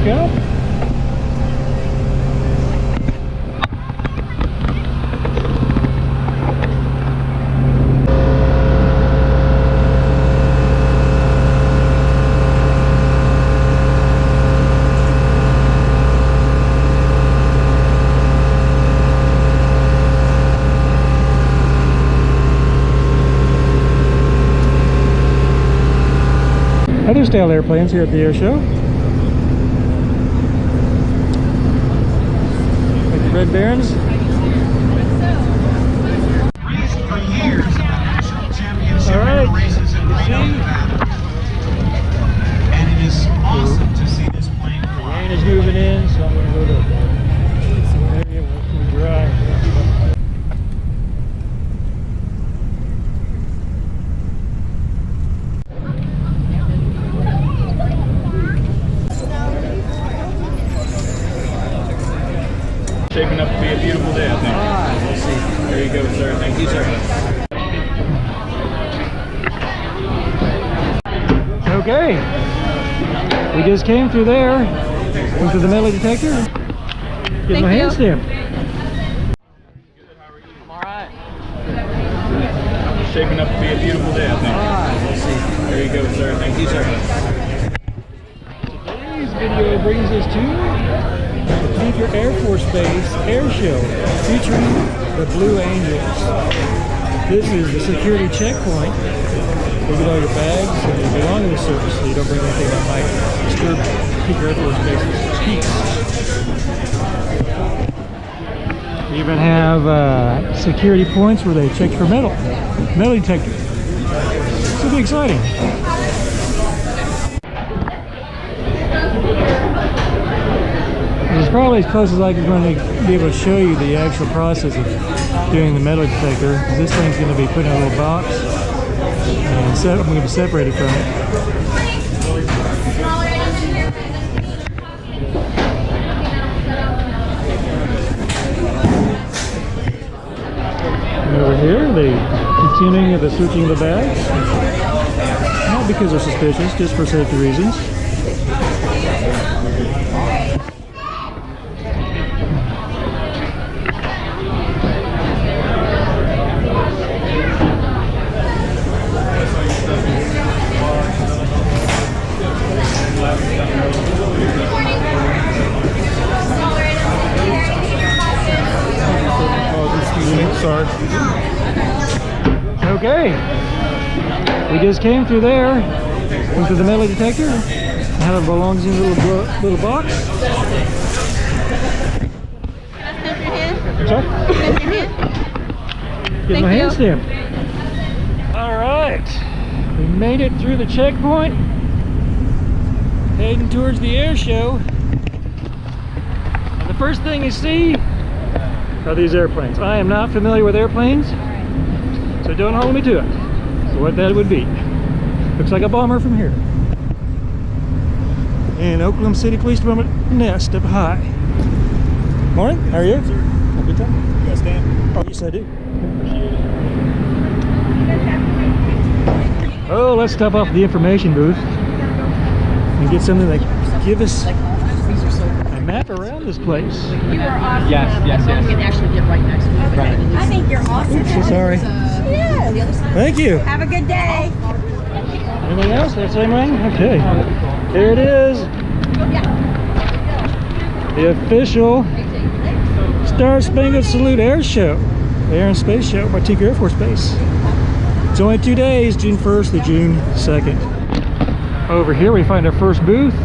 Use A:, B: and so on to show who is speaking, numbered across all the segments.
A: back up. Other style airplanes here at the air show. Like the Red Barons. Alright,
B: races in Reno, and it is awesome to see this plane
A: the
B: fly.
A: rain is moving in, so I'm going to go to some area where it's going to be dry.
C: Shaping up to be a beautiful day, I think.
A: We'll see.
C: There you go, sir. Thank you, sir.
A: Okay, we just came through there, went through the metal detector, get my hand stamped.
C: I'm alright. Shaping up to be a beautiful day, I think.
A: We'll see.
C: There you go, sir. Thank you, sir.
A: Today's video brings us to the Future Air Force Base Air Show, featuring the Blue Angels. This is the security checkpoint. Look at all your bags and you belong to the service, so you don't bring anything that might disturb Future Air Force Base's peace. We even have security points where they check for metal detector. This will be exciting. This is probably as close as I'm going to be able to show you the actual process of doing the metal detector. This thing's going to be put in a little box, and I'm going to be separated from it. And over here, the continuing of the searching of the bags. Not because they're suspicious, just for safety reasons.
C: Sorry.
A: Okay, we just came through there, went through the metal detector, how it belongs in a little box. Sorry? Get my hand stamped. All right, we made it through the checkpoint, heading towards the air show. And the first thing you see are these airplanes. I am not familiar with airplanes, so don't hold me to it. So what that would be. Looks like a bomber from here. And Oklahoma City Police Department nest up high. Morning, how are you? Sir. Good time? You got a stamp? Oh, yes I do. Appreciate it. Oh, let's stop off at the information booth and get something that give us a map around this place.
D: You are awesome.
C: Yes.
D: We can actually get right next to you.
C: Right.
D: I think you're awesome.
A: Oops, so sorry.
D: Yes.
A: Thank you.
D: Have a good day.
A: Anything else? That same ring? Okay. Here it is. The official Star Spangled Salute Air Show. The Air and Space Show by Tinker Air Force Base. It's only 2 days, June 1st to June 2nd. Over here we find our first booth,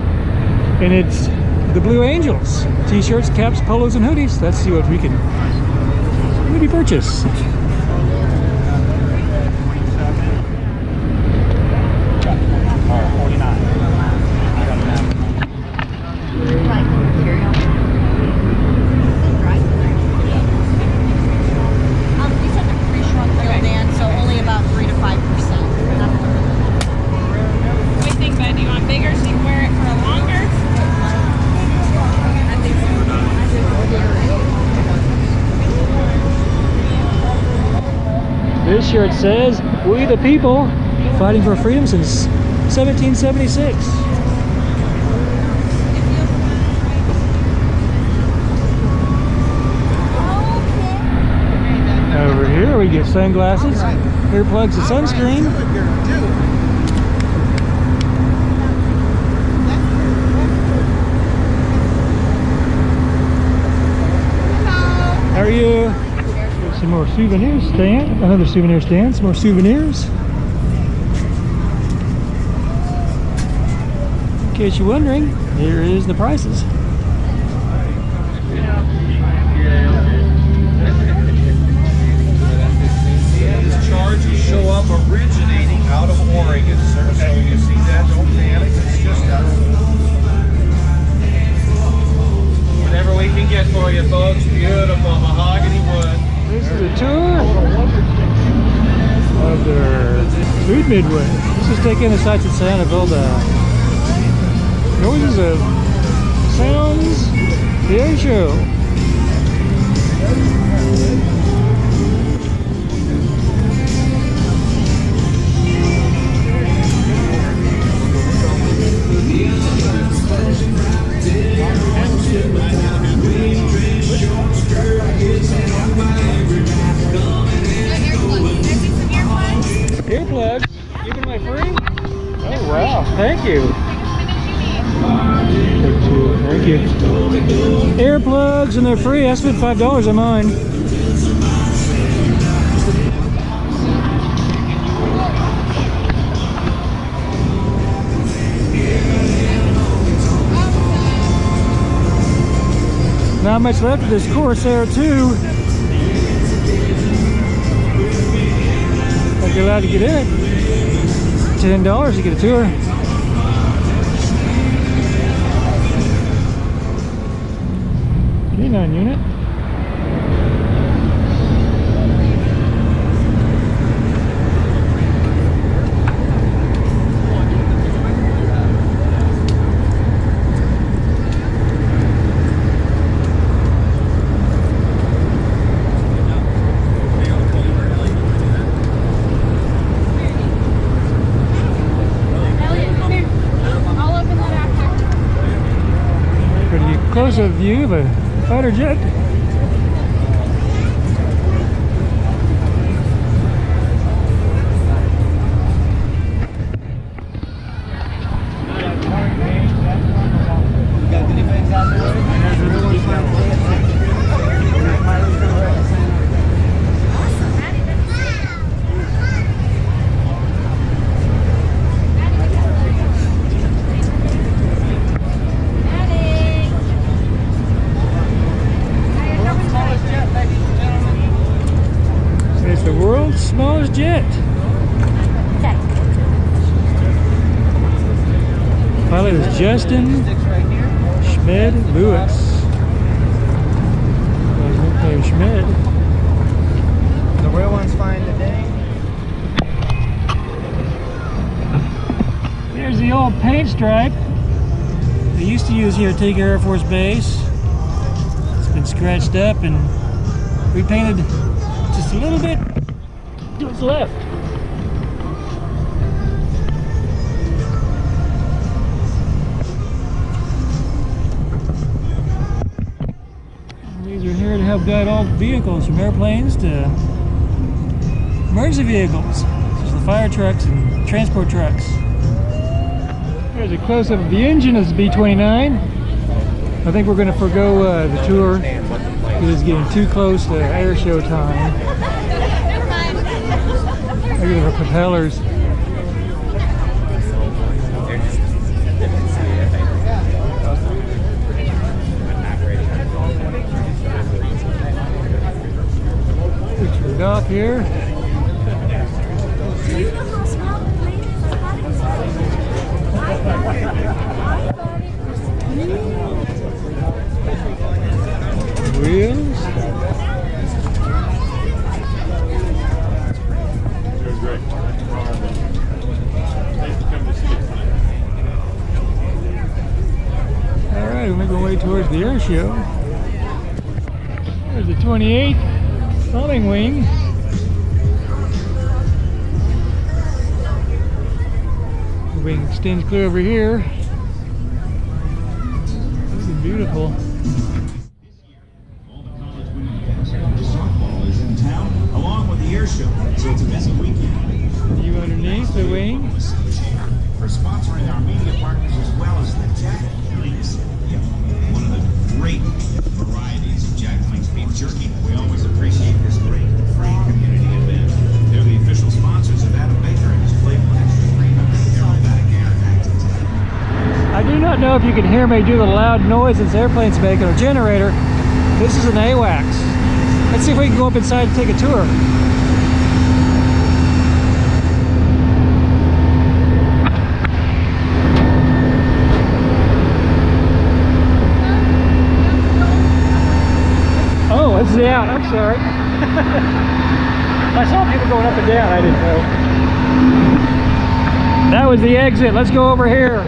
A: and it's the Blue Angels. T-shirts, caps, polos, and hoodies. Let's see what we can maybe purchase. This shirt says, "We the people, fighting for freedom since 1776. Get sunglasses, earplugs, and sunscreen. How are you? Some more souvenir stand, another souvenir stand, some more souvenirs. In case you're wondering, here is the prices.
B: These charges show up originating out of Oregon, sir. So you see that, don't panic. It's just whatever we can get for you, folks. Beautiful mahogany wood.
A: This is a tour of their food midway. This is taking the sights and sound of all the noises of sounds, the air show. Earplugs? Giving away free? Oh wow, thank you. Thank you. Earplugs and they're free. I spent $5 on mine. Not much left of this Corsair 2. Like you're allowed to get in it. $10 to get a tour. K9 unit. Close-up view of a fighter jet. It's the world's smallest jet. Pilot is Justin Schmed Lewis. His nickname Schmed.
B: The real one's fine today.
A: Here's the old paint stripe they used to use here at Teague Air Force Base. It's been scratched up and repainted just a little bit to its left. These are here to help guide all vehicles from airplanes to emergency vehicles, such as the fire trucks and transport trucks. Here's a close-up of the engine of the B-29. I think we're going to forego the tour because it's getting too close to air show time. Look at the propellers. Picture it off here. Wheels. Alright, we'll make our way towards the air show. There's the 28th bombing wing. The wing extends clear over here. This is beautiful. you can hear me do the loud noise this airplane's making, or generator. This is an AWACS. Let's see if we can go up inside and take a tour. Oh, this is the out. I'm sorry. I saw people going up and down. I didn't know. That was the exit. Let's go over here.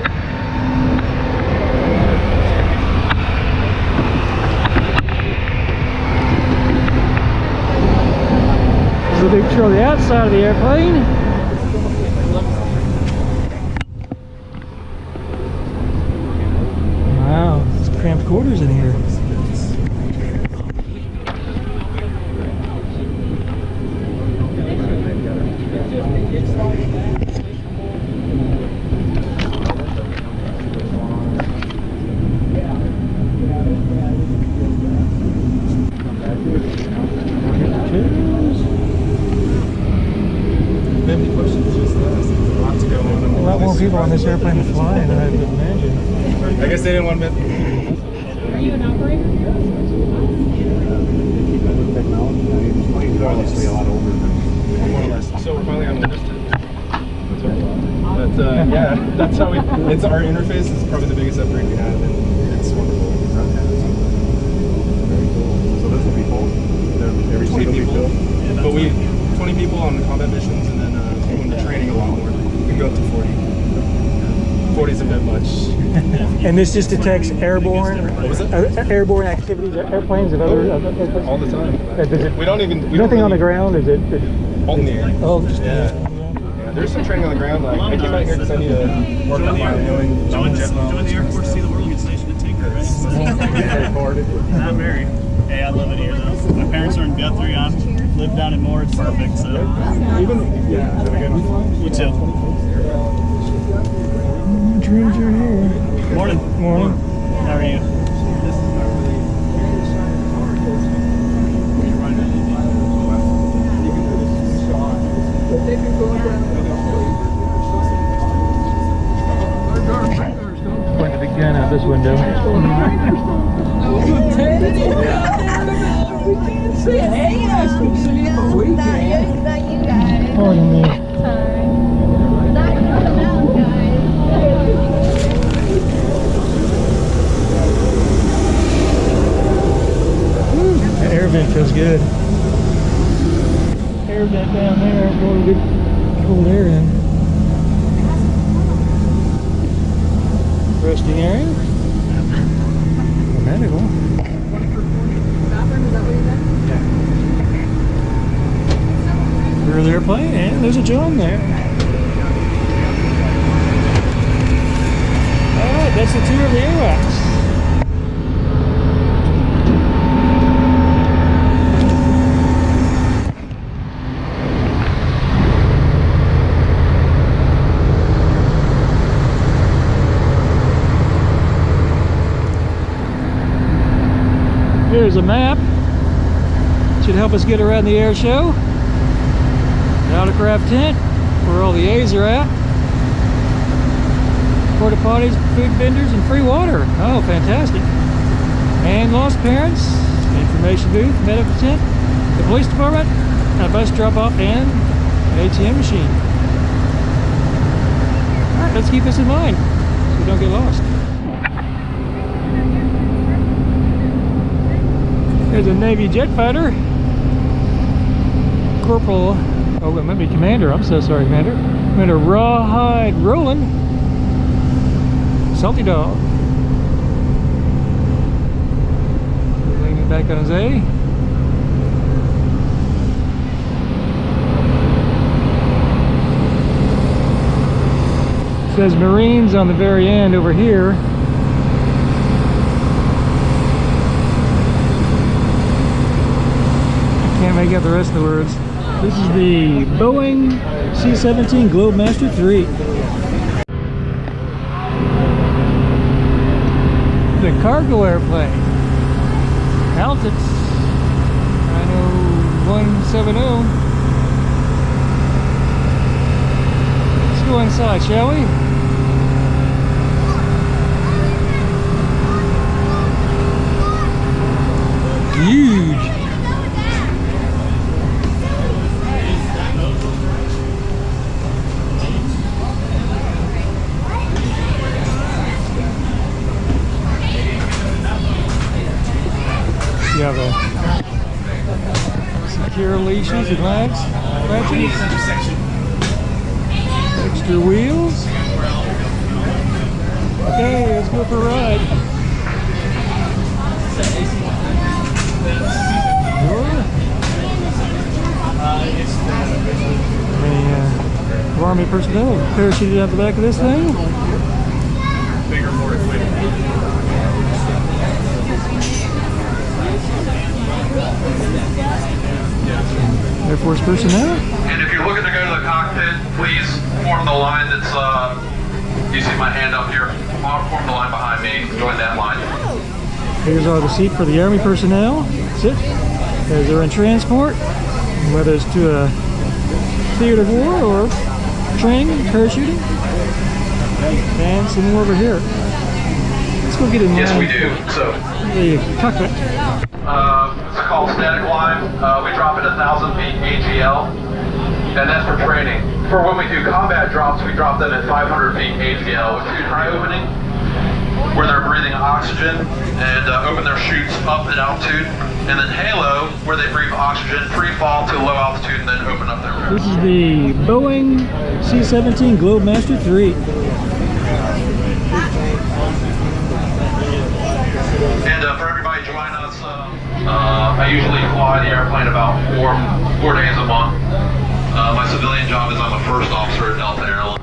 A: This is a big tour of the outside of the airplane. Wow, it's cramped quarters in here. A lot more people on this airplane to fly than I would imagine.
C: I guess they didn't want to.
D: Are you an operator?
C: Obviously, a lot older than more or less. So we're finally on the list. But yeah, that's how we. It's our interface is probably the biggest upgrade we have, and it's wonderful. Very cool. So this will be full. Every seat will be filled. But we 20 people on the combat missions, and then when we're training a lot more, we can go up to 40. 40's a bit much.
A: And this just detects airborne,
C: What was it?
A: airborne activities, airplanes and other airplanes?
C: All the time.
A: Does it,
C: We don't even. We
A: nothing
C: don't
A: on the
C: really,
A: ground? Is it?
C: all in the air.
A: Oh, just
C: Yeah. There's some training on the ground. Like I came out here because I need to work on my doing
E: Join the Air Force, see the world, get stationed at Tinker, right? Not married. Hey, I love it here though. My parents are in Guthrie. I live down in Moore. It's perfect. So
C: even yeah.
E: you too.
A: Dreams are here.
E: Morning.
A: Morning.
E: How are you?
A: Point the big gun out this window. Pardon me. The air vent feels good. Air vent down there, blowing good cold air in. Resting area. Medical. Rear of the airplane, and there's a John there. Alright, that's the tour of the AWACS. Here's a map. Should help us get around the air show. Autocraft tent, where all the A's are at. Porta potties, food vendors, and free water. Oh, fantastic. And lost parents, information booth, medical tent, the police department, a bus drop-off, and an ATM machine. All right, let's keep this in mind so we don't get lost. There's a Navy jet fighter. Corporal, oh, it might be Commander. I'm so sorry, Commander. Commander Rawhide Roland. Salty Dog. Leaning back on his A. It says Marines on the very end over here. Can't make out the rest of the words. This is the Boeing C-17 Globemaster III. The cargo airplane. Altitude 90170. Let's go inside, shall we? You have a secure leashes and latches. Extra wheels. Okay, let's go for a ride. Army personnel parachuted out the back of this thing.
C: Bigger, more equipment.
A: Air Force personnel.
B: And if you're looking to go to the cockpit, please form the line that's, you see my hand up here? Form the line behind me, join that line.
A: Here's all the seat for the Army personnel. Sit as they're in transport, whether it's to a theater of war or training, parachuting. And some more over here. Let's go get in line.
B: Yes, we do. So,
A: The cockpit.
B: it's called static line. We drop at 1,000 feet AGL, and that's for training. For when we do combat drops, we drop them at 500 feet AGL, which is dry opening, where they're breathing oxygen and open their chutes up at altitude. And then halo, where they breathe oxygen, free fall to low altitude, and then open up their
A: This is the Boeing C-17 Globemaster III.
B: And for everybody joining us, I usually fly the airplane about four days a month. My civilian job is I'm a first officer at Delta Airlines.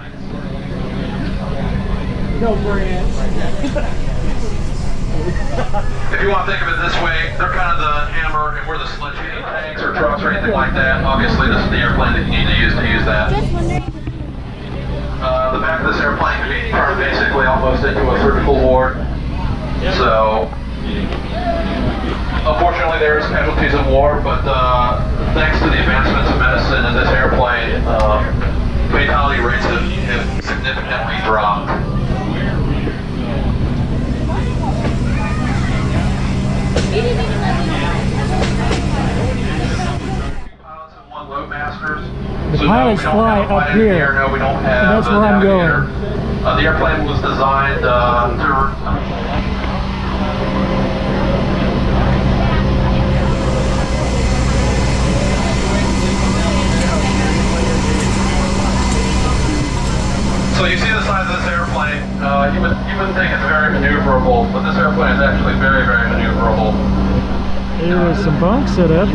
D: No brands.
B: If you want to think of it this way, they're kind of the hammer and we're the sledge feeding tanks or trucks or anything like that. Obviously, this is the airplane that you need to use that. The back of this airplane can be turned basically almost into a surgical ward. So, unfortunately, there's casualties in war, but thanks to the advancements of medicine in this airplane, fatality rates have significantly dropped. Pilots and one loadmasters.
A: The
B: So
A: pilots
B: no, we don't
A: fly
B: have a
A: up
B: pilot in the
A: here.
B: air. No, we don't have
A: And that's
B: a
A: where I'm
B: navigator.
A: going.
B: The airplane was designed to. So you see the size of this airplane, you wouldn't think it's very maneuverable, but this airplane is actually very, very maneuverable.
A: There was some bunks set up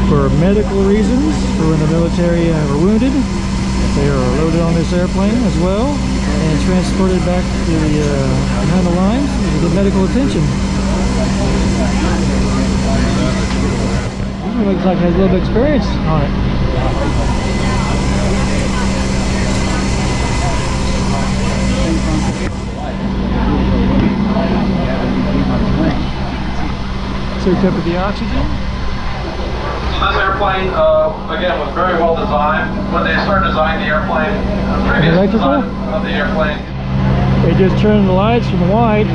A: for medical reasons, for when the military were wounded. They are loaded on this airplane as well and transported back to the behind the lines to get medical attention. It looks like it has a little bit of experience on it. Soaked up with the oxygen.
B: So this airplane, again, was very well designed. When they started designing the airplane, previous
A: Electrical?
B: design of the airplane,
A: They just turned the lights from white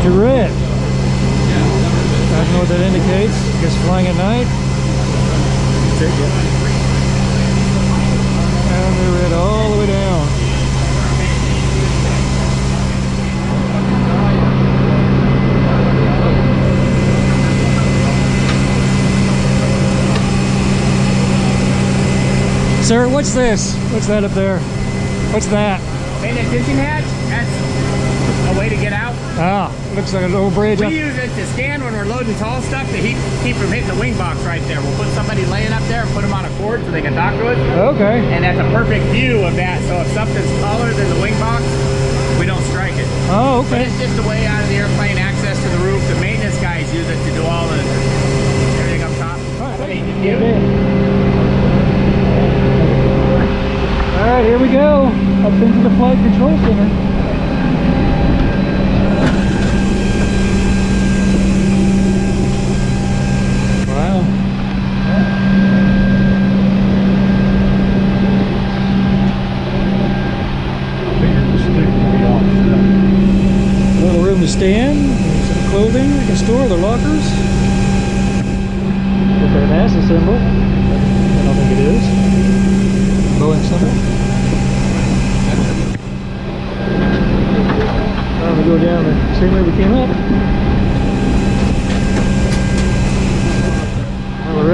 A: to red. I don't know what that indicates. I guess flying at night. And they're red all the way down. Sir, what's this? What's that up there? What's that?
D: Main attention hatch, that's a way to get out.
A: Ah, looks like a little bridge.
D: We use it to scan when we're loading tall stuff to keep from hitting the wing box right there. We'll put somebody laying up there and put them on a cord so they can dock to it.
A: Okay.
D: And that's a perfect view of that. So if something's taller than the wing box, we don't strike it.
A: Oh,
D: But
A: okay.
D: it's just a way out of the airplane, access to the roof. The maintenance guys use it to do all the everything up top.
A: All right, here we go. Up into the flight control center. Wow. Little room to stand, some clothing they can store, their lockers. Got their NASA symbol. I don't think it is. Boeing symbol. Time to go down the same way we came up.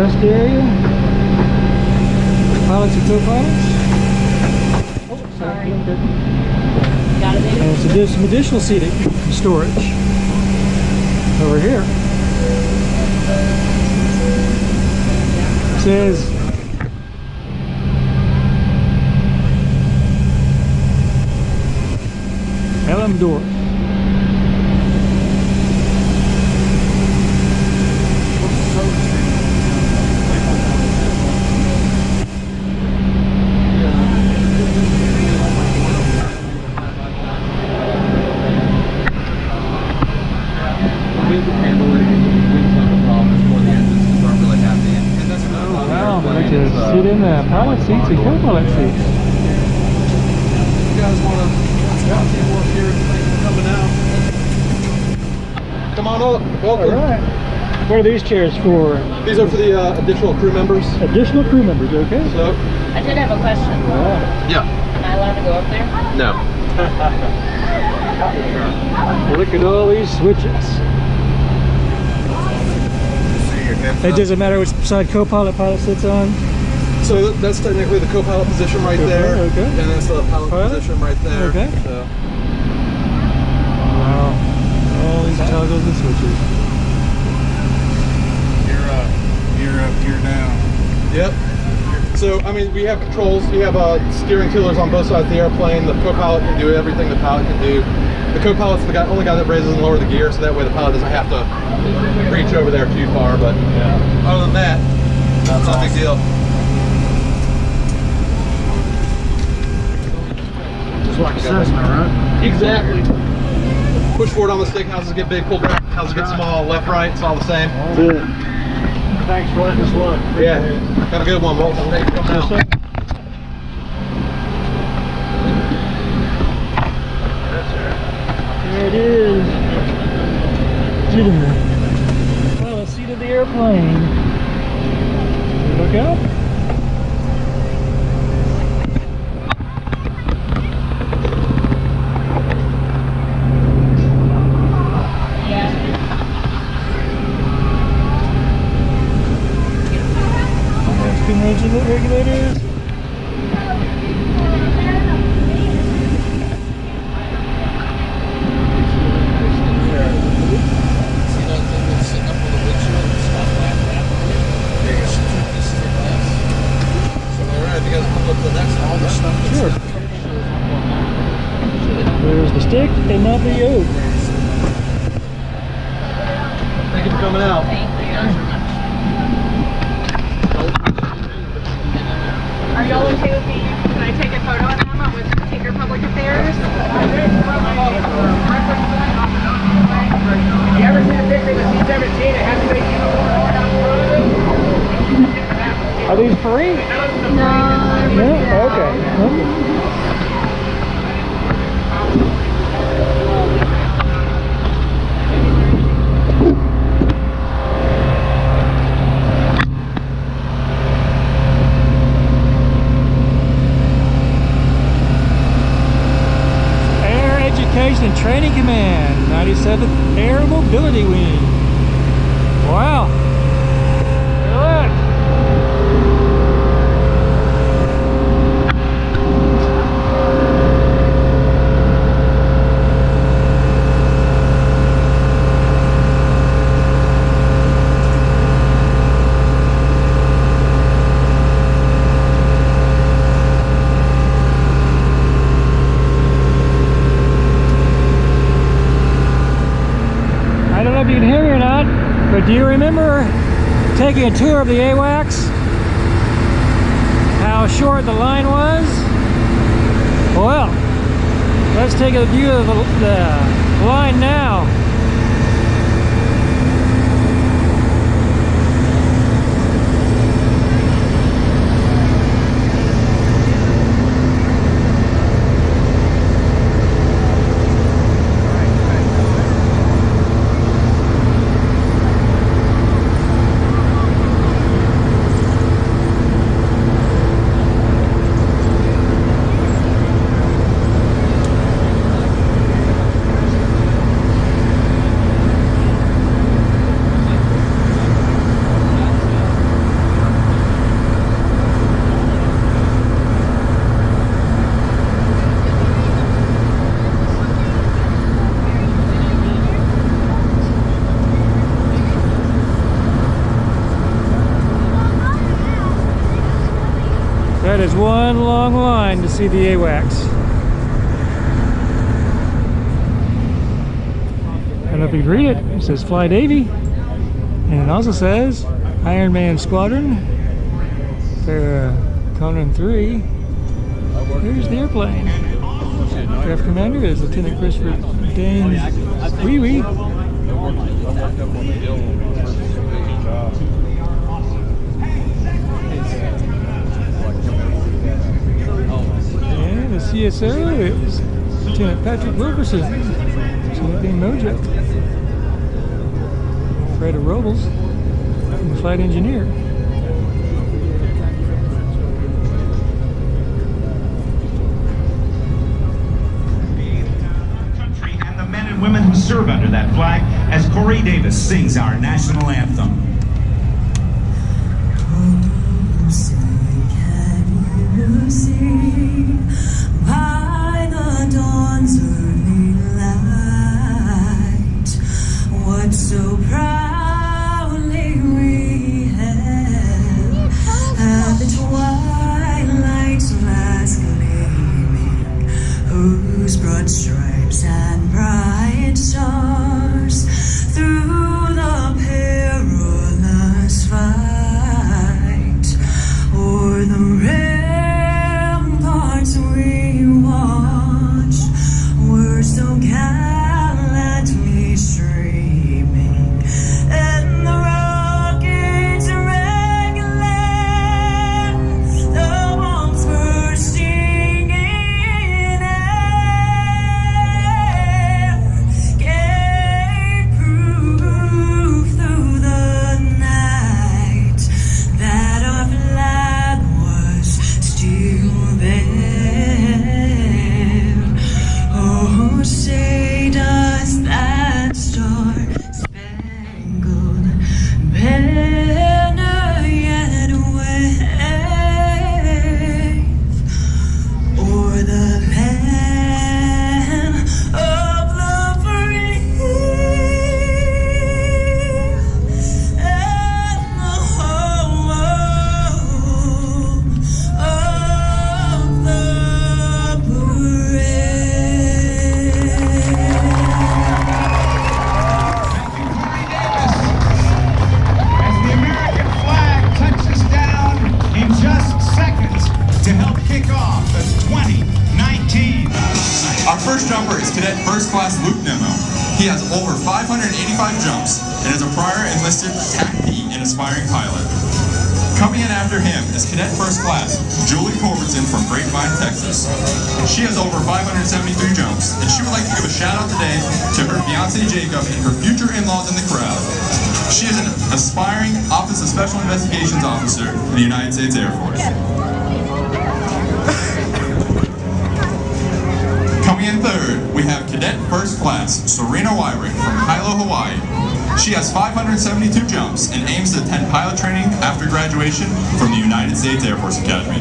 A: rest area. Pilots and co-pilots.
F: Oh, sorry. Got it, baby?
A: And so there's some additional seating and storage over here. It says LM door. Sit in the pilot seats and co-pilot seats.
C: You guys want to got people up here coming out? Come on up. Welcome.
A: All right. What are these chairs for?
C: These are for the additional crew members.
A: Additional crew members, okay.
C: So,
F: I did have a question.
C: yeah.
F: Am I allowed to go up there?
C: No.
A: Look at all these switches. It doesn't matter which side co-pilot pilot sits on.
C: So that's technically the co-pilot position right there.
A: Okay.
C: And that's the pilot position right there.
A: Okay.
C: So.
A: Wow. All these toggles and switches.
E: Gear up, gear down.
C: Yep. So, I mean, we have controls. You have steering tillers on both sides of the airplane. The co-pilot can do everything the pilot can do. The co-pilot's the only guy that raises and lowers the gear, so that way the pilot doesn't have to reach over there too far. But other than that, that's not a big deal.
E: Just like Cessna, right?
C: Exactly. Push forward on the stick, houses get big, pull back, houses get small, left, right, it's all the same.
E: Good. Thanks for letting us look.
C: Yeah, got a good one, Walt. Thanks for coming out.
A: There it is. Get in the pilot seat of the airplane. Look out. Regulators. Sure. There's the stick and not the yoke.
C: Thank you for coming out.
G: Are y'all okay with me? Can I take a photo of them? I'm with Tinker Public Affairs. You ever see a picture of the C-17? It has to be
A: Are these free?
G: No.
A: No? Okay. Education and Training Command, 97th Air Mobility Wing. Wow. Look. I don't know if you can hear me or not, but do you remember taking a tour of the AWACS? How short the line was? Well, let's take a view of the line now. one long line to see the AWACS. I don't know if you can read it. It says Fly Davy, and it also says Iron Man Squadron for Conan 3. Here's the airplane. Aircraft commander is Lieutenant Christopher Dane Wee Wee. And the CSO is Lieutenant Patrick Wilkerson, Lieutenant Dean Mojo. Fred Robles, the flight engineer.
H: Women who serve under that flag as Corey Davis sings our national anthem.
I: Can you see by the dawn's early light what so proudly we held at the twilight's last gleaming, whose broad stripes and bright stars through the perilous fight o'er the ramparts we watched were so gallantly streaming, and the rockets regular, the bombs bursting in air, gave proof through the night that our flag was still there. Oh, say does that star-spangled banner yet wave o'er the land of the free and the home of the brave.
H: As the American flag touches down in just seconds to help kick off the 2019.
B: Our first jumper is Cadet First Class Luke Nemo. He has over 585 jumps and is a prior enlisted TAC-P and aspiring pilot. Coming in after him is Cadet First Class Julie Culbertson from Grapevine, Texas. She has over 573 jumps, and she would like to give a shout out today to her fiance Jacob and her future in-laws in the crowd. She is an aspiring Office of Special Investigations officer in the United States Air Force. Coming in third, we have Cadet First Class Serena Wyrick from Hilo, Hawaii. She has 572 jumps and aims to attend pilot training after graduation from the United States Air Force Academy.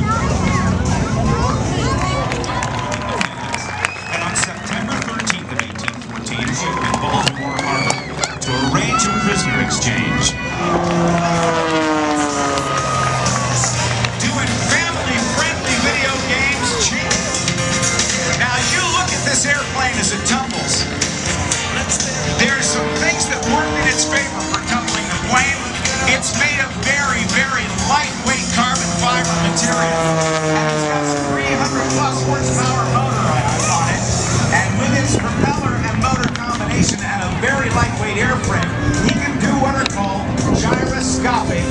H: And on September 13th of 1814, in Baltimore Harbor, to arrange a prisoner exchange. Doing family-friendly video games cheap. Now you look at this airplane as it tumbles. There's some things that work in its favor for tumbling the plane. It's made of very, very lightweight carbon fiber material. And it's got a 300 plus horsepower motor on it. And with its propeller and motor combination and a very lightweight airframe, he can do what are called gyroscopic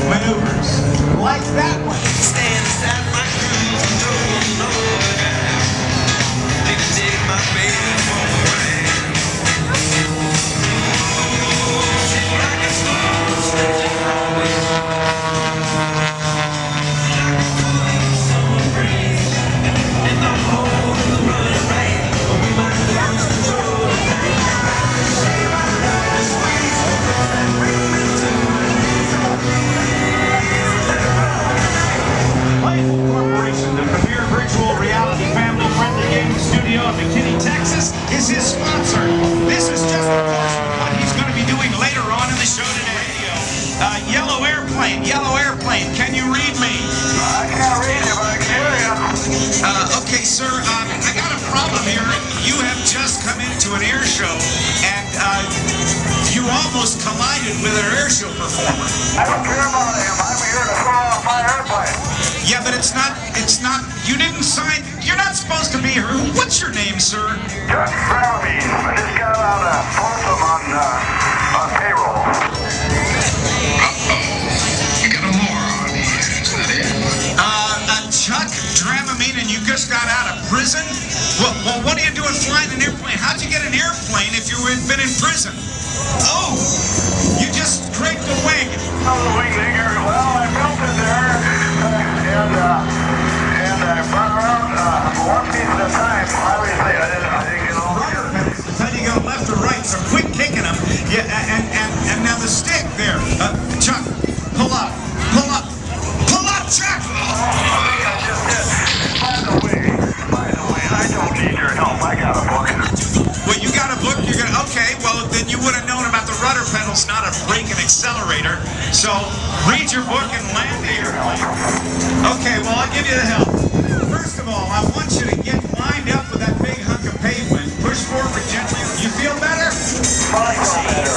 H: maneuvers. Like that one. Stand inside my crew, no guy. They can take my baby for a ride. Like a star, show, and you almost collided with an air show performer.
J: I don't care about him. I'm here to throw off my airplane.
H: Yeah, but it's not, you didn't sign, you're not supposed to be here. What's your name, sir?
J: Just Saudi. I just got out of Folsom on payroll.
H: You got a moron here, is that it? Chuck Dramamine, and you just got out of prison? Well, what are you doing flying an airplane? How'd you get an airplane if you had been in prison? Oh, you just scraped a wing.
J: Oh, the wing digger. Well, I built it there, and I brought around one piece at a time. Obviously, I didn't get all
H: Rudder pedals, until you go left or right, so quit kicking them. Yeah, and now the stick there. Chuck, pull up, Chuck!
J: I think I just did. By the way, I don't need your help. I got a book.
H: Well, you got a book, okay, well, then you would have known about the rudder pedals, not a brake and accelerator. So, read your book and land the airplane. Okay, well, I'll give you the help. First of all, I want you to get lined up with that big hunk of pavement. Push forward gently. You feel better?
J: I feel better.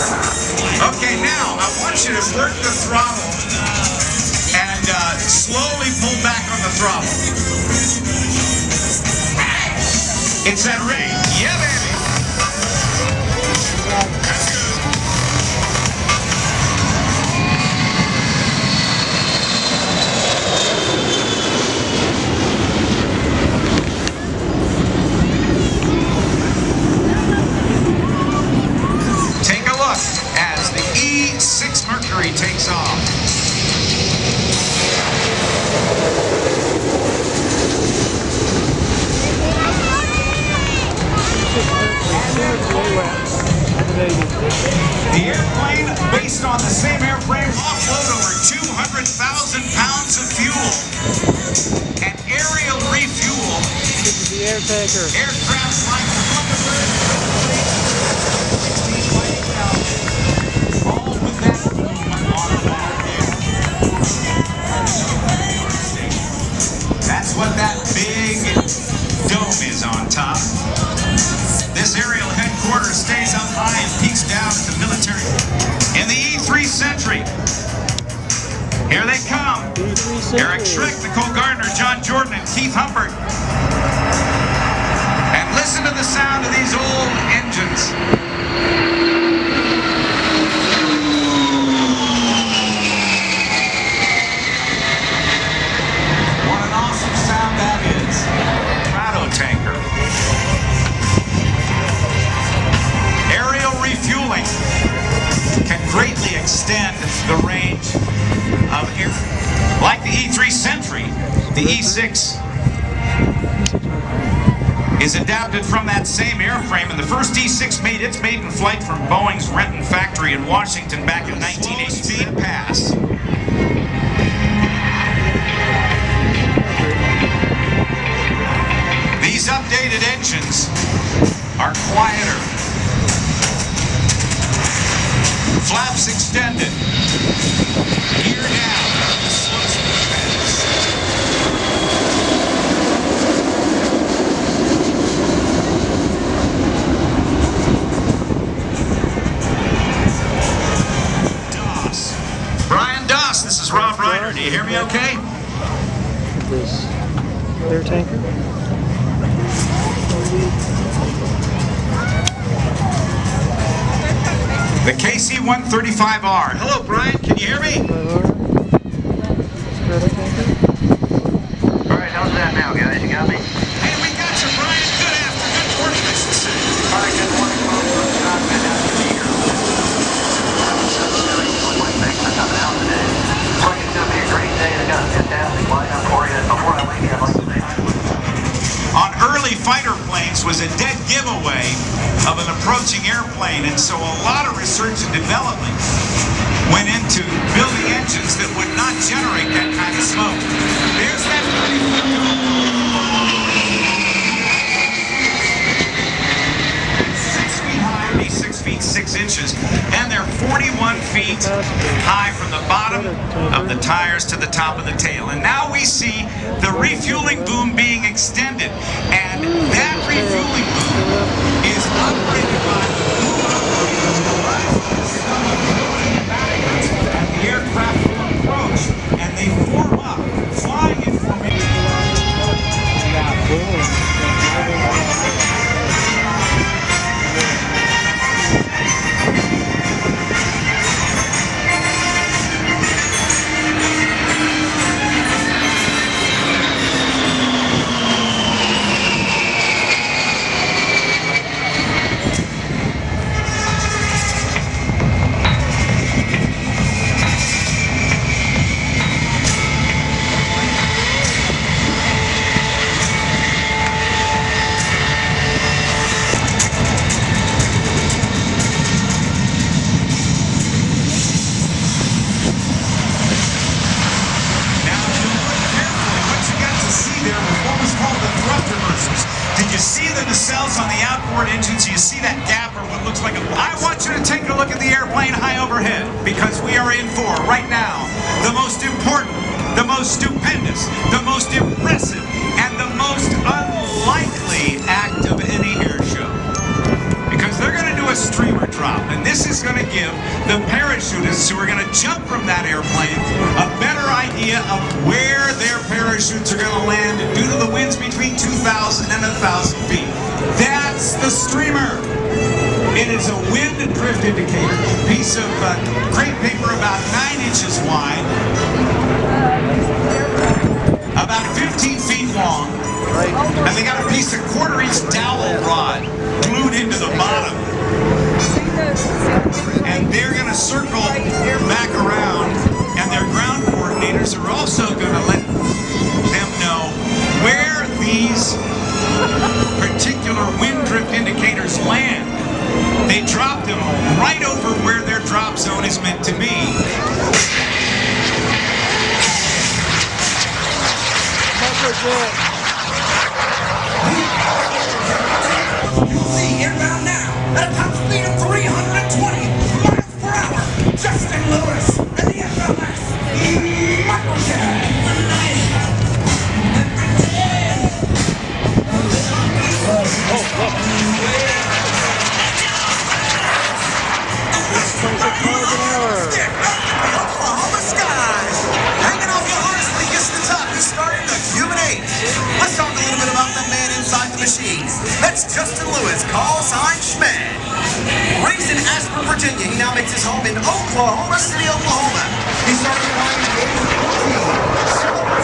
H: Okay, now, I want you to work the throttle and slowly pull back on the throttle. It's that ring. Yeah, baby. That's good. Take a look as the E6 Mercury takes off. The airplane, based on the same airframe, offload over 200,000 pounds of fuel. And aerial refuel.
A: This is the air tanker.
H: Aircraft like the Thunderbird, 16 fighting Falcons, all with that automatic air. That's what that big dome is on top. This aerial headquarters stays up high and peaks down at the military. In the E3 Sentry, here they come. Eric Schrick, Nicole Gardner, John Jordan, and Keith Humpert. And listen to the sound of these old engines. What an awesome sound that is. Prado tanker. Aerial refueling can greatly extend the range of air. Like the E3 Sentry, the E6 is adapted from that same airframe, and the first E6 made its maiden flight from Boeing's Renton factory in Washington back in 1918 pass. These updated engines are quieter. Flaps extended. Gear down. Doss. Brian Doss, this is Rob Reiner. Do you hear me okay?
A: This air tanker.
H: The KC-135R. Hello, Brian. Can you hear me?
J: All right, how's that now, guys? You got me?
H: Hey, we got you, Brian. Good morning, I should say.
J: All right, good morning, folks. John, fantastic to be here. Thanks for coming out today. Looks like it's going to be a great day. I got a fantastic lineup for you. Before I leave you, I'd like to say hi.
H: On early fighter planes was a dead giveaway of an approaching airplane, and so a lot of research and development went into building engines that would not generate that kind of smoke. There's that 30-foot It's 6 feet high, 36 feet 6 inches, and they're 41 feet high from the bottom of the tires to the top of the tail. And now we see the refueling boom being extended, and that refueling boom is operated by this is going to give the parachutists who are going to jump from that airplane a better idea of where their parachutes are going to land due to the winds between 2,000 and 1,000 feet. That's the streamer. It is a wind drift indicator, piece of crepe paper about 9 inches wide, about 15 feet long, and they got a piece of 1/4-inch dowel rod glued into the bottom. And they're going to circle back around, and their ground coordinators are also going to let them know where these particular wind drift indicators land. They drop them right over where their drop zone is meant to be. You'll see inbound now at a top speed of 320 miles per hour. Justin Lewis and the FLS Microjet. Oklahoma skies. Hanging off the horse when he gets to the top. He started the human age. Let's talk a little bit about the man inside the machine. That's Justin Lewis, call sign Schmed. Raised in Ashburn, Virginia, he now makes his home in Oklahoma City, Oklahoma. He started flying at the age of 14,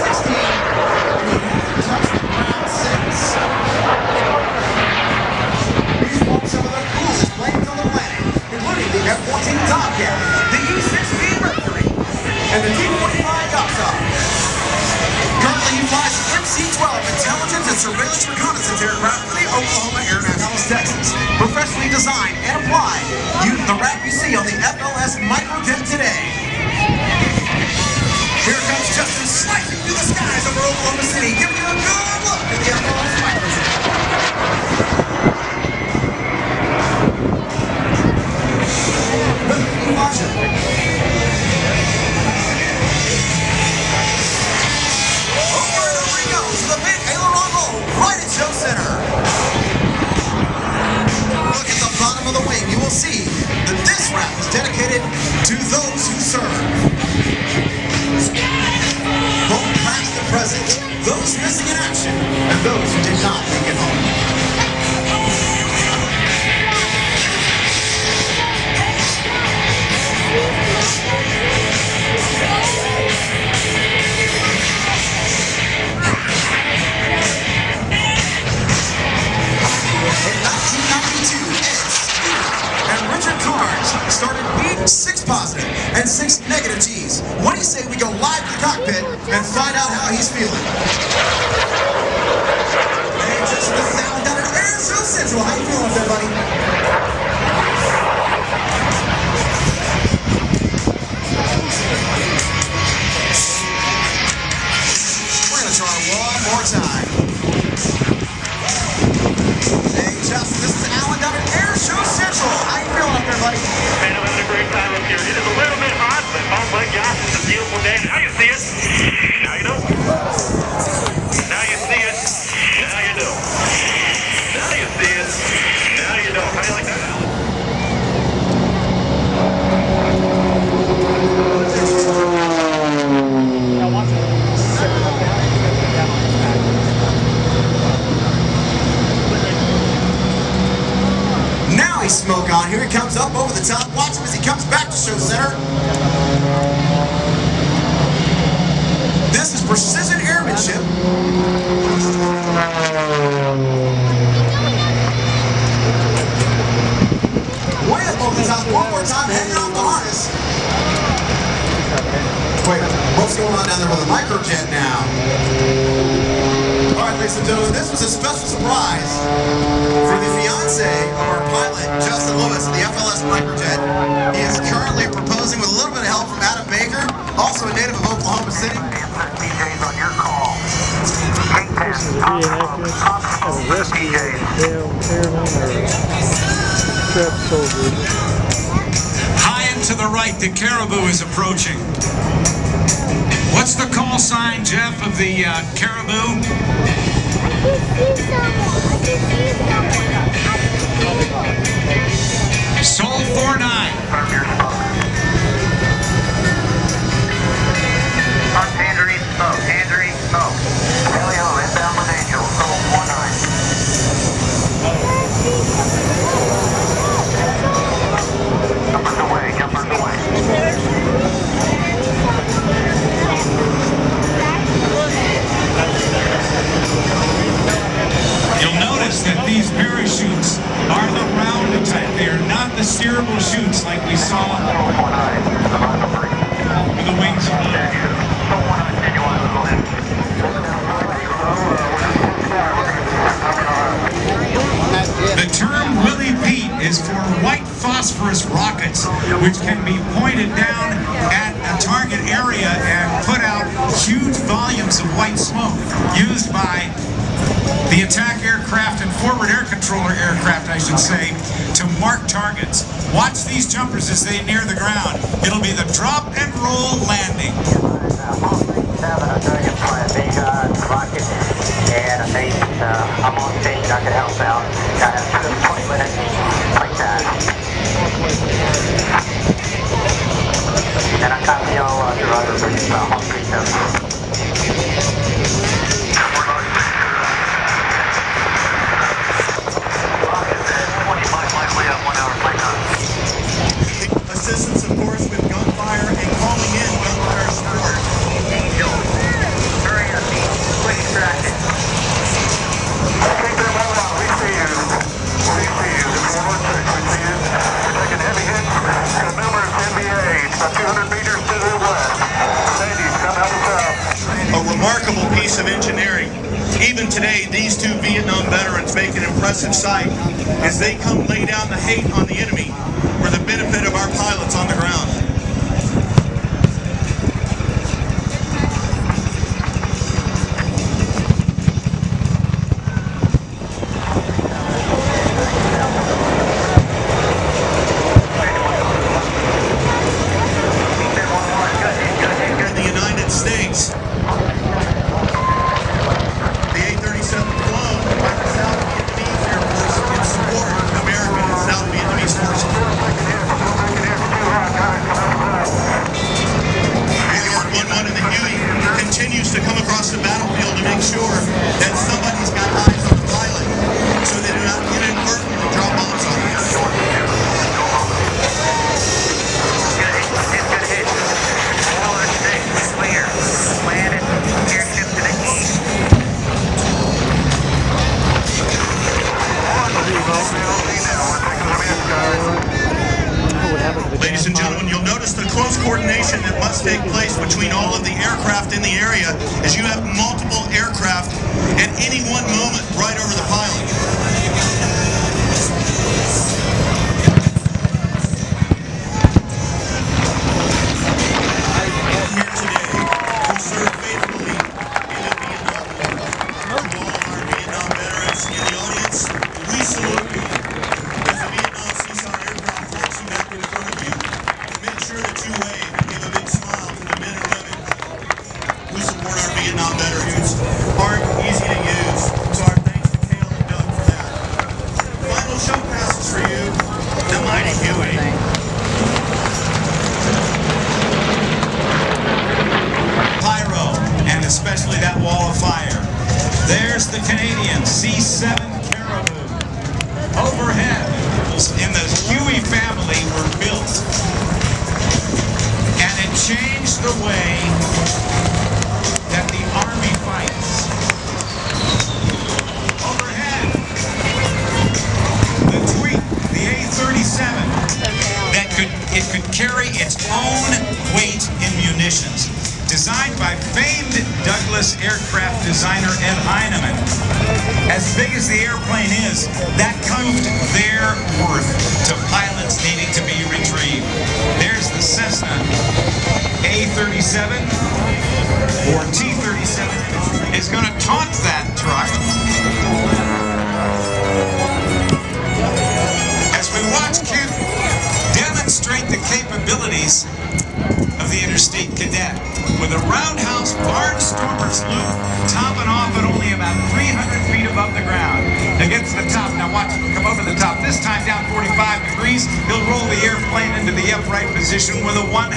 H: 16, and he hasn't touched the ground since. He's flown some of the coolest planes on the planet, including the F-14 Tomcat, the U-6B Mercury, and the T-45 Yopsaw. Currently, he flies the MC-12 intelligence and surveillance reconnaissance aircraft for the Oklahoma Air Nationals, Texas. Professionally designed and applied, the wrap you see on the FLS Microjet today. Here comes Justin slicing through the skies over Oklahoma City, giving you a good look at the FLS Microjet. Watch it. Over and over he goes to the big aileron roll right at Show Center. Look at the bottom of the wing. You will see that this wrap is dedicated to those who serve. Both past and present, those missing in action, and those who did not make it home. In 1992, and Richard Carnes started being 6 positive and 6 negative G's. What do you say we go live to the cockpit and find out how he's feeling? Hey, just the sound down at Airshow Central. How you feeling up there, buddy? We're gonna try one more time. Justin, this is Alan down at Airshow Central. How you feeling up there, buddy?
K: Man, I'm having a great time up here. It is a little bit hot, but oh my gosh, it's a beautiful day. Now you see it. Now you know. Now you see it. Now you know. Now you see it. Now you know. How do you like that, Alan?
H: Now he's smoke on. Here he comes up over the top. Watch him as he comes back to Show Center. This is precision airmanship. Way up over the top one more time, hanging off the harness. Wait, what's going on down there with the microjet now? Alright, ladies and gentlemen, this was a special surprise for the fiance of our pilot, Justin Lewis, of the FLS Microjet. He is currently proposing with a little bit of help from Adam Baker, also a native of Oklahoma City.
J: DJs on your call.
A: This is a reenactment of a rescue of a downed airman or trapped soldier.
H: High and to the right, the Caribou is approaching. What's the call sign, Jeff, of the Caribou? Soul 49. the steerable chutes like we saw with the wings above. The term Willie Pete is for white phosphorus rockets, which can be pointed down at a target area and put out huge volumes of white smoke used by the attack aircraft and forward air controller aircraft, I should say, to mark targets. Watch these jumpers as they near the ground. It'll be the drop and roll landing.
J: And I think I'm on stage, I can help out. I have 20 minutes like that. And I copy all driver briefs on screen number.
H: Assistance, of course, with gunfire and calling in gunfire support.
J: Hurry up, quick extraction. Take them all out. We see you. We see you. We see you. We're taking heavy hits. The number is NBA. About 200 meters to the west. Ladies, come out the south.
H: A remarkable piece of engineering. Even today, these two Vietnam veterans make an impressive sight as they come lay down the hate on the enemy for the benefit of our pilots on the ground. In the United States, the A-37 flown by the South Vietnamese Air Force in support of American and South Vietnamese forces. Air 1-1 in the Huey continues to come across the battlefield to make sure that somebody's got eyes on the pilot so they do not inadvertently drop bombs on them.
J: Clear. Landed. Airship to the east.
H: Ladies and gentlemen, you'll notice the close coordination that must take place between all of the aircraft in the area as you have multiple aircraft at any one moment right over the pilot. Here today, who served faithfully in the Vietnam War. To all of our Vietnam veterans in the audience, we salute you. As the Vietnam Seaside aircraft takes you back in front of you, make sure that you wave and give a big smile to the men and women who support our Vietnam veterans. Hard, easy to use. So our thanks to Cale and Doug for that. Final show passes for you, the mighty Huey. Pyro, and especially that wall of fire. There's the Canadian C-7 Caribou. Overhead, in the Huey family were built, and it changed the way that the Army fights. Overhead, the Tweak, the A-37, that it could carry its own weight in munitions. Designed by famed Douglas aircraft designer Ed Heinemann. As big as the airplane is, that proved their worth to pilots needing to be retrieved. There's the Cessna A-37 or T-37 is going to taunt that truck. As we watch Kent demonstrate the capabilities of the Interstate Cadet with a roundhouse barnstormer's loop topping off at only about 300 feet above the ground. Against the top, now watch him come over the top, this time down 45 degrees. He'll roll the airplane into the upright position with a 1/2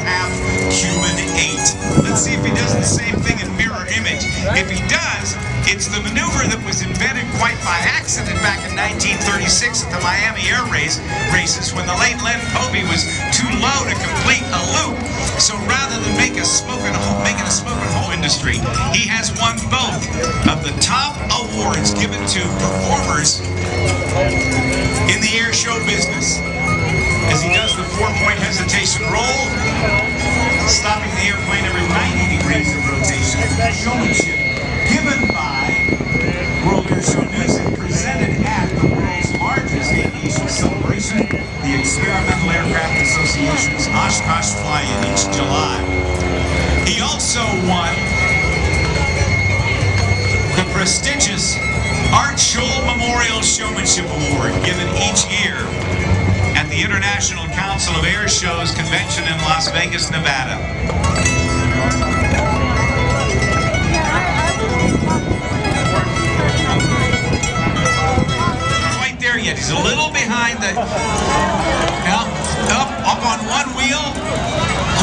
H: Cuban 8. Let's see if he does the same thing in mirror image. If he does, it's the maneuver that was invented quite by accident back in 1936 at the Miami Air Races when the late Len Povey was too low to complete a loop. So rather than making a smoking hole industry, he has won both of the top awards given to performers in the air show business. 4-point hesitation roll, stopping the airplane every 90 degrees of rotation. Showmanship given by World Airshow News and presented at the world's largest aviation celebration, the Experimental Aircraft Association's Oshkosh Fly-In each July. He also won the prestigious Art Scholl Memorial Showmanship Award, given each year at the International Council of Air Shows Convention in Las Vegas, Nevada. Quite there yet. He's a little behind the... Now, up on one wheel.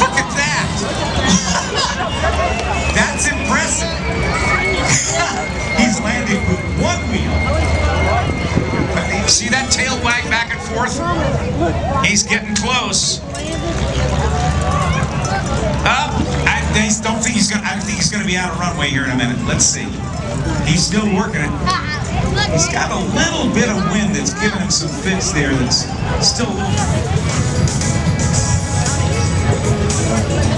H: Look at that. That's impressive. He's landing with one wheel. See that tail wag back and forth? He's getting close. I don't think he's gonna. I think he's gonna be out of runway here in a minute. Let's see. He's still working it. He's got a little bit of wind that's giving him some fits there. That's still a little.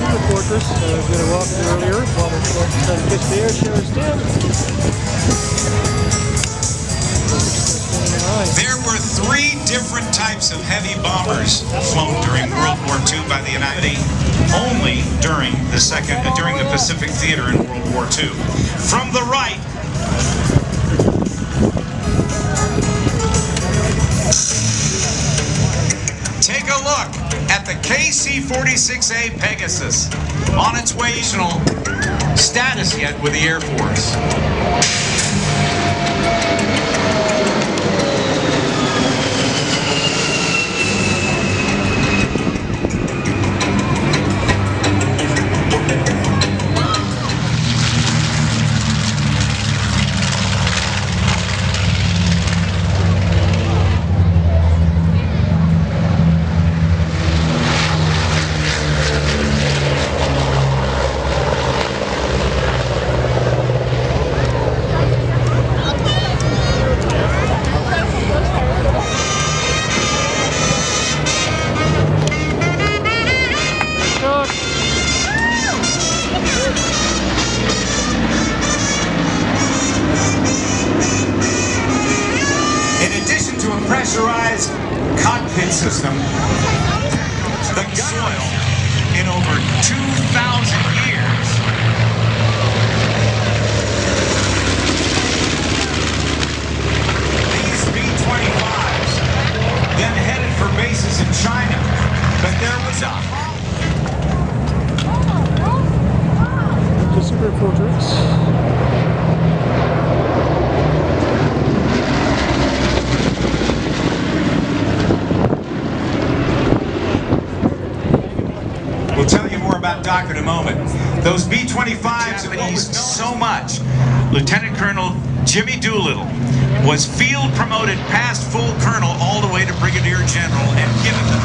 A: The Fortress, we did a walk earlier while we're trying to catch the air show instead.
H: There were 3 different types of heavy bombers flown during World War II by the United States, only during the Pacific Theater in World War II. From the right, take a look at the KC-46A Pegasus on its way status yet with the Air Force. Pressurized cockpit system, the soil in over 2,000 years. These B-25s then headed for bases in China, but there was
A: The Super Fortress.
H: We'll tell you more about Doc in a moment. Those B-25s have been used so much. Lieutenant Colonel Jimmy Doolittle was field promoted past full colonel all the way to brigadier general and given the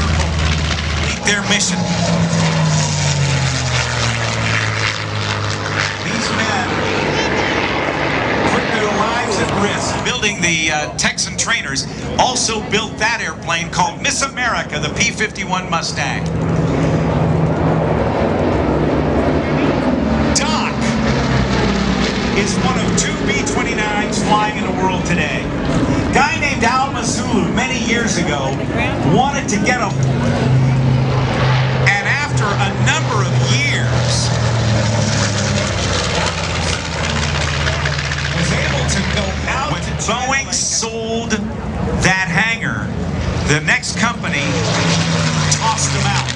H: complete their mission. These men put their lives at risk. Building the Texan trainers also built that airplane called Miss America, the P-51 Mustang. Doc is one of 2 B-29s flying in the world today. A guy named Al Mazzullo many years ago wanted to get a... And after a number of years, was able to go out. When Boeing sold that hangar, the next company tossed them out.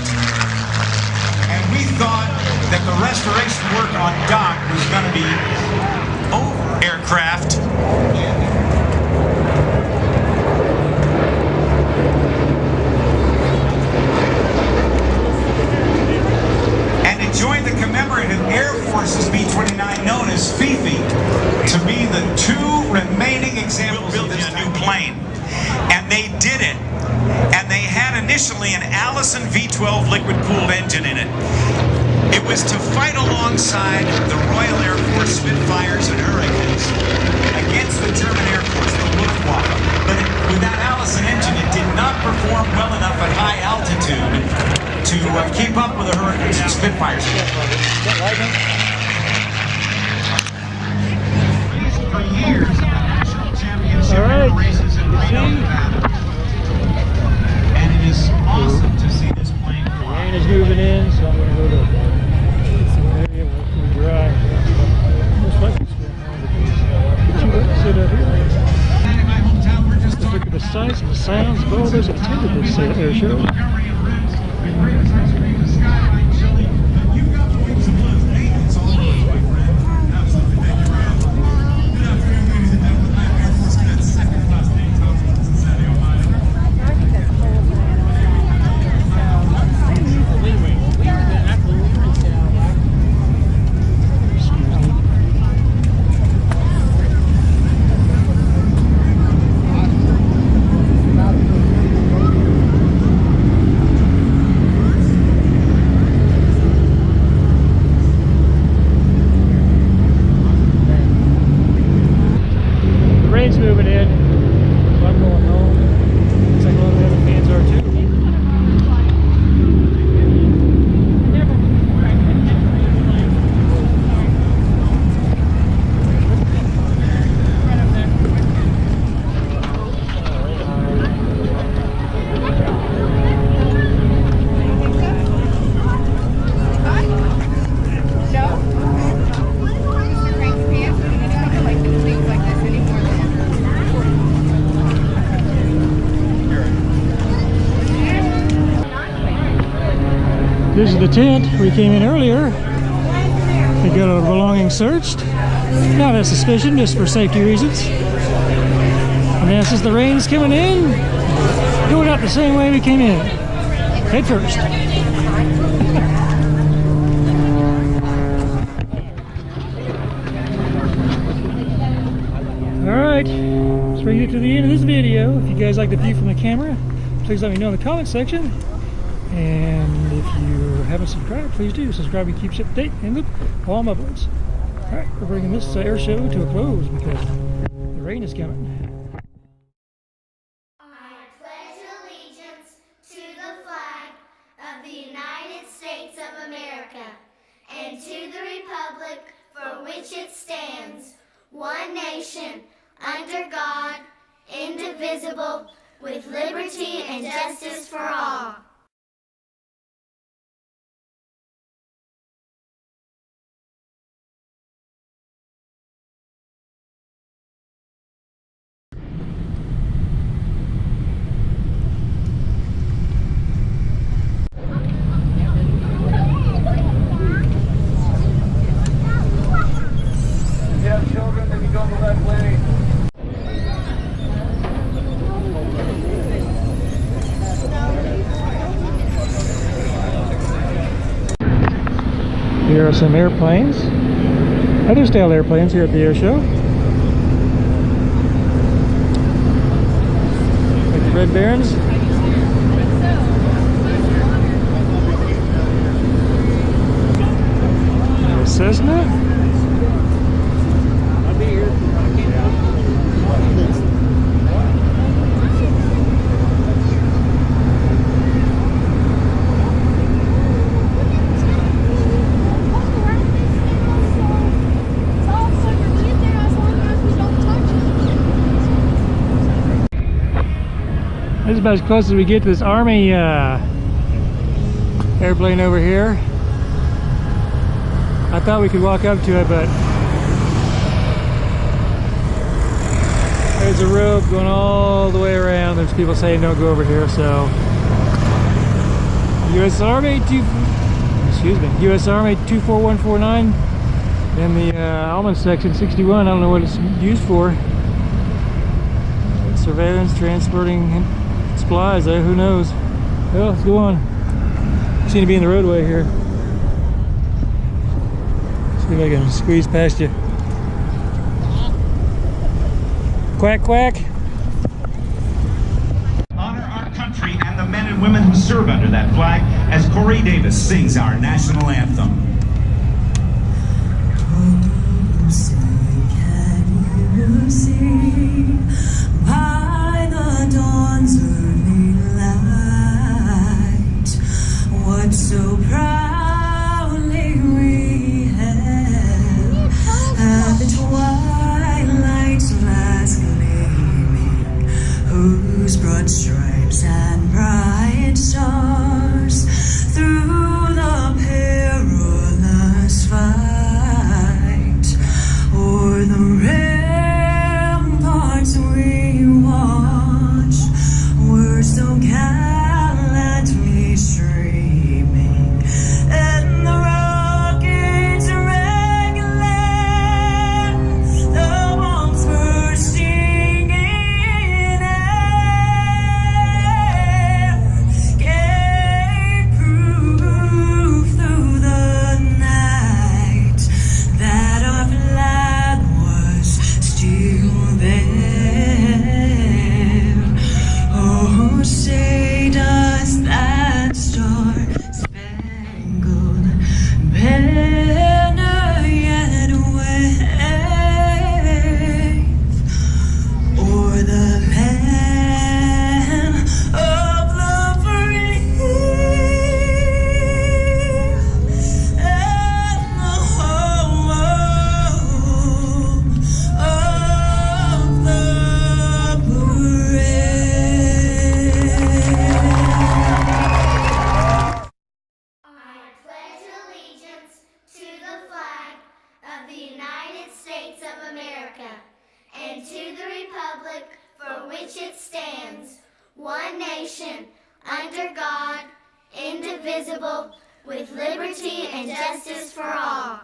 H: And we thought that the restoration work on Doc was going to be over. Aircraft. And it joined the commemorative Air Force's B-29 known as Fifi to be the 2 remaining examples of this new plane. And they did it. And they had initially an Allison V-12 liquid-cooled engine in it. It was to fight alongside the Royal Air Force Spitfires and Hurricanes against the German Air Force, the Luftwaffe. But with that Allison engine, it did not not perform well enough at high altitude to keep up with the Hurricanes and Spitfires. For years, national championship races in Nevada. And it is awesome to see this plane fly.
A: The rain is moving in, so I'm going to go to some area where it's going to be dry. Most likely it's going to sit up here. Let's look at the sights and the sounds of all those attended this air show. Moving in, so I'm going home. Looks like a lot of the other fans are too. This is the tent. We came in earlier. We got our belongings searched. Not a suspicion, just for safety reasons. And then since the rain's coming in, going out the same way we came in. Head first. Alright, let's bring it to the end of this video. If you guys like the view from the camera, please let me know in the comment section. And if you haven't subscribed, please do. Subscribe and keep you up to date and look all my uploads. Alright, we're bringing this air show to a close because the rain is coming.
L: I pledge allegiance to the flag of the United States of America and to the republic for which it stands, one nation, under God, indivisible, with liberty and justice for all.
A: Here are some airplanes, other style airplanes here at the air show. Like the Red Barons. The Cessna.
D: I'll be here.
A: This is about as close as we get to this Army airplane over here. I thought we could walk up to it, but there's a road going all the way around. There's people saying don't go over here, so U.S. Army 24149 in the Almond section 61. I don't know what it's used for. Surveillance, transporting supplies, who knows? Well, let's go on. Seem to be in the roadway here. See if I can squeeze past you. Quack, quack.
H: Honor our country and the men and women who serve under that flag as Corey Davis sings our national anthem.
I: Can you see by the dawn's early whose broad stripes and bright stars through the perilous fight o'er the ramparts we watched were so gallantly streaming, and the rockets regular, the bombs bursting in air, gave proof through the night that our flag was still there. Oh, say does that star-spangled banner yet wave o'er the land of the free and the home of the
L: I pledge allegiance to the flag of the United States of America and to the republic for which it stands, one nation, under God, indivisible, with liberty and justice for all.